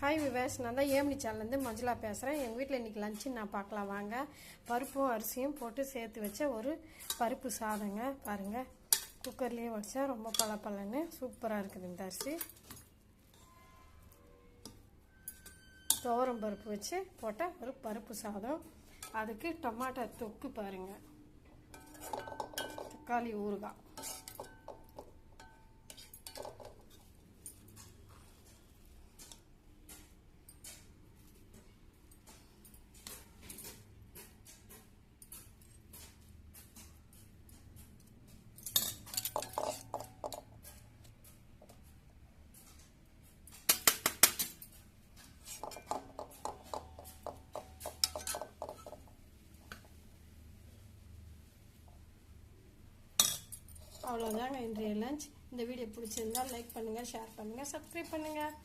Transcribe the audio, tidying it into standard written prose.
Hi wives, நான் தான் ஏம்னி சேனல்லேருந்து மஞ்சுளா பேசுகிறேன். எங்கள் வீட்டில் இன்றைக்கி லஞ்சு நான் பார்க்கலாம் வாங்க. பருப்பும் அரிசியும் போட்டு சேர்த்து வச்ச ஒரு பருப்பு சாதங்க. பாருங்கள், குக்கர்லேயே வச்சா ரொம்ப பளபளன்னு சூப்பராக இருக்குது இந்த அரிசி. துவரம் பருப்பு வச்சு போட்ட ஒரு பருப்பு சாதம். அதுக்கு டொமாட்டோ தொக்கு பாருங்கள், தக்காளி ஊறுகாய், அவ்வளோதாங்க இன்றைய லஞ்ச். இந்த வீடியோ பிடிச்சிருந்தால் லைக் பண்ணுங்கள், ஷேர் பண்ணுங்கள், சப்ஸ்கிரைப் பண்ணுங்கள்.